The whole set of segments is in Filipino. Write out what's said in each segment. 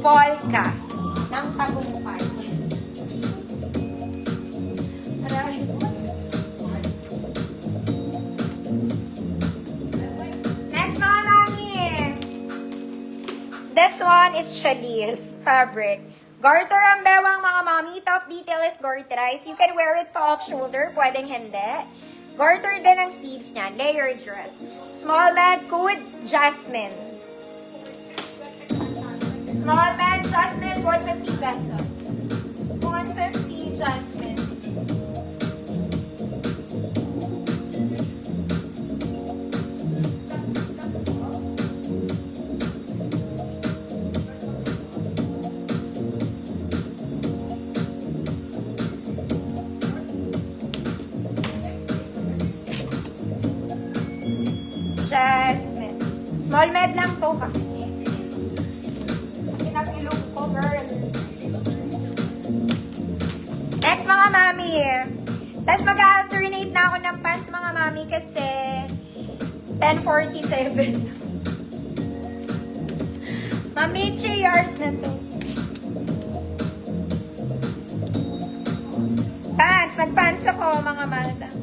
polka ng tagumpay. Next mga mami. This one is challis fabric. Garter ang bewang mga mami. Top detail is garterized. You can wear it pa off shoulder. Pwedeng hindi. Garter din ang sleeves niya. Layered dress. Small bed code, Jasmine. Small bed, Jasmine, 150 pesos. 150, Jasmine. Jasmine. Small med lang to ha. Pinag-ilong ko, girl. Next mga mami. Tapos mag-alternate na ako ng pants mga mami kasi 10:47. Mami, chairs na to. Pants. Mag-pants ako mga madam.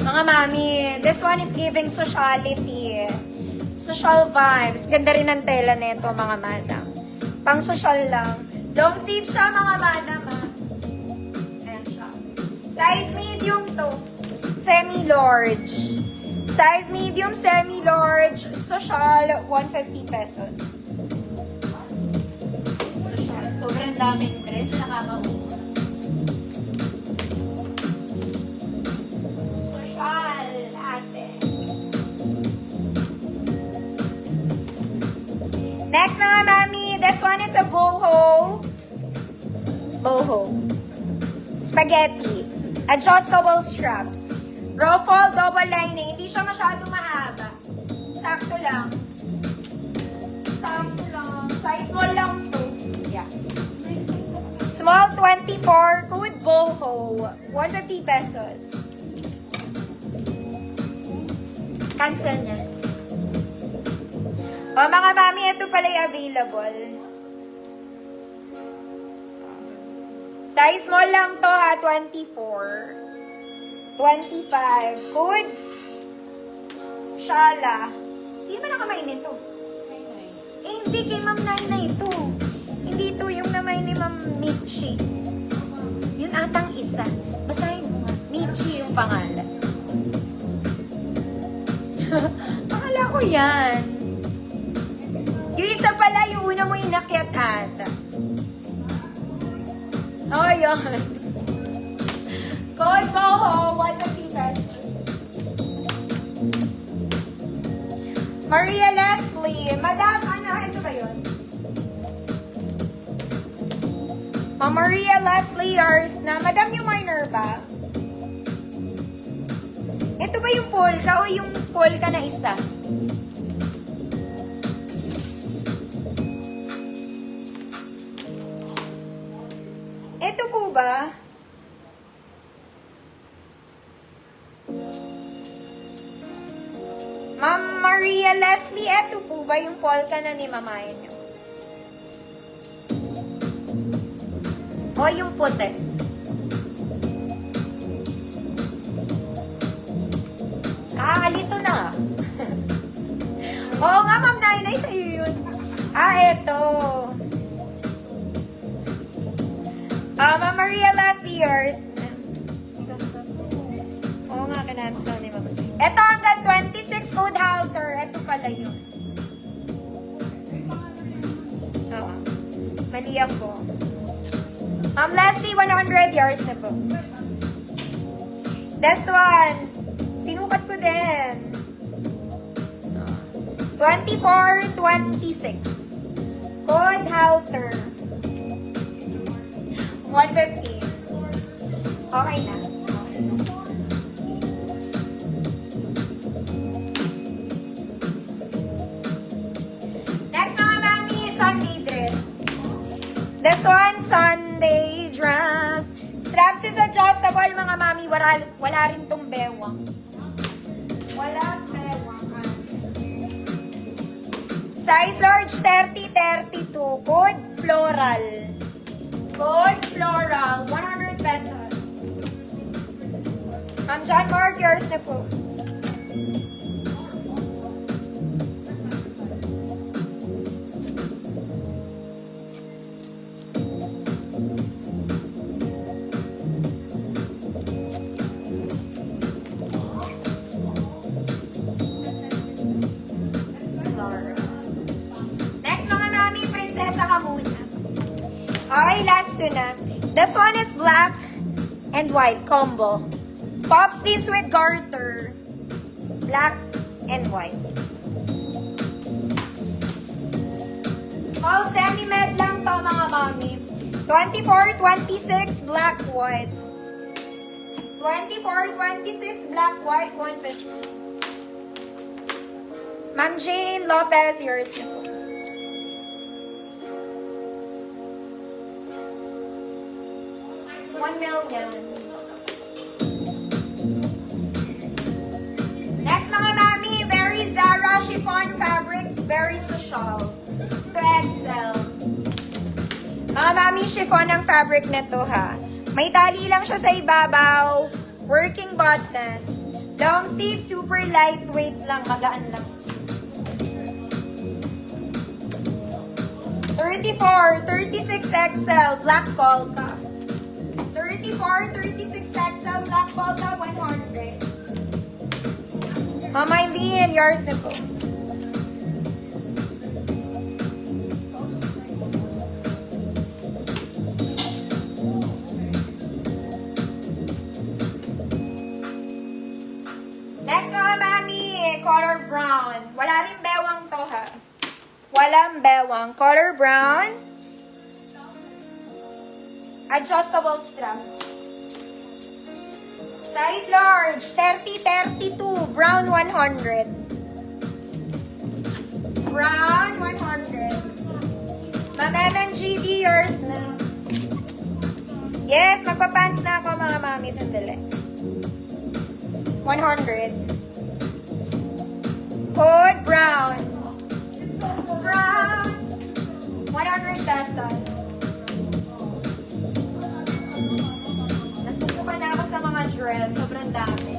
Mga mami, this one is giving sociality. Social vibes. Ganda rin ang tela nito, mga madam. Pang social lang. Long sleeve siya, mga madam, ha. Ayan siya. Size medium to. Semi-large. Size medium, semi-large. Social, 150 pesos. Social. Sobrang daming dress. Nakakaupo. Next mga mami, this one is a boho. Boho. Spaghetti. Adjustable straps. Ruffle, double lining. Hindi siya masyado mahaba. Sakto lang. Sakto lang. Size small lang to. Yeah. Small 24, good boho. 150 pesos. Cancel niya. O mga mami, ito pala yung available. Size small lang to ha, 24. 25. Good. Shala. Sino ba nakamay nito? Eh, hindi kay Ma'am Nainay ito. Hindi ito yung namay ni Ma'am Michi. Yun atang isa. Basahin mo nga. Michi yung pangalan. Akala ko yan. Yung isa pala, yung una mo inakyat ata. Oh, yun. Code Boho, 150 pesos. Maria Leslie. Madam, ano? Ito ba yun? Maria Leslie, yours na. Madam, yung minor ba? Ito ba yung polka o yung polka na isa? Ito po ba? Ma'am Maria Leslie, ito po ba yung polka na nimamayan nyo? O yung puti? Alito na. Oo nga, Ma'am Nainay, sa'yo yun. Eto. Ma'am Maria last years. Oo nga, kinansel ni Ma'am. Ito hanggang 26 code halter. Ito pala yun. Oo. Mali ako. Ma'am Leslie, 100 years na po. This one. Sinukat ko din. 24-26. Code halter. 150. Okay na. Next mga mami, Sunday dress. This one, Sunday dress. Straps is adjustable mga mami. Wala rin tong bewang. Walang bewang. Size large, 30-32. Code floral. Code floral, 100 pesos. Ma'am John Mark, yours na po. Next mga mami, prinsesa ka muna. Okay, last two na. This one is black and white combo. Pop sleeves with garter. Black and white. Small semi-med lang to mga mami. 24-26 black white. 24-26 black white 150. Ma'am Jane Lopez, yours. 1 million. Next mga mami, very Zara chiffon fabric, very social. 2XL. Mga mami, chiffon ang fabric na to ha. May tali lang siya sa ibabaw. Working buttons. Long sleeve, super lightweight lang, magaan lang. 34, 36XL, black polka. 34, 36XL, black polka, 100. Mama Eileen, yours na po. Next mga mami, color brown. Wala rin bewang to ha. Walang bewang. Color brown. Adjustable strap. Size large, 30-32. Brown 100. Brown 100. Ma'am GD, yours na. Yes, magpa-pants na ako mga mami. Sandali. 100. Code brown. Brown. 100 pesos. Nasusuka na ako sa mga dress. Sobrang dami.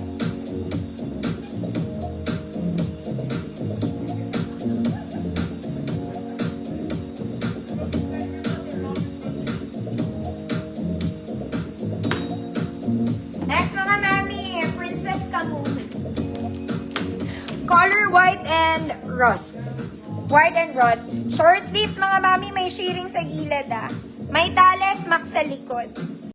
Next mga mami, Princess Camus. Color white and rust. White and rust. Short sleeves mga mami, may shearing sa gilid ah. May tales, mak sa likod.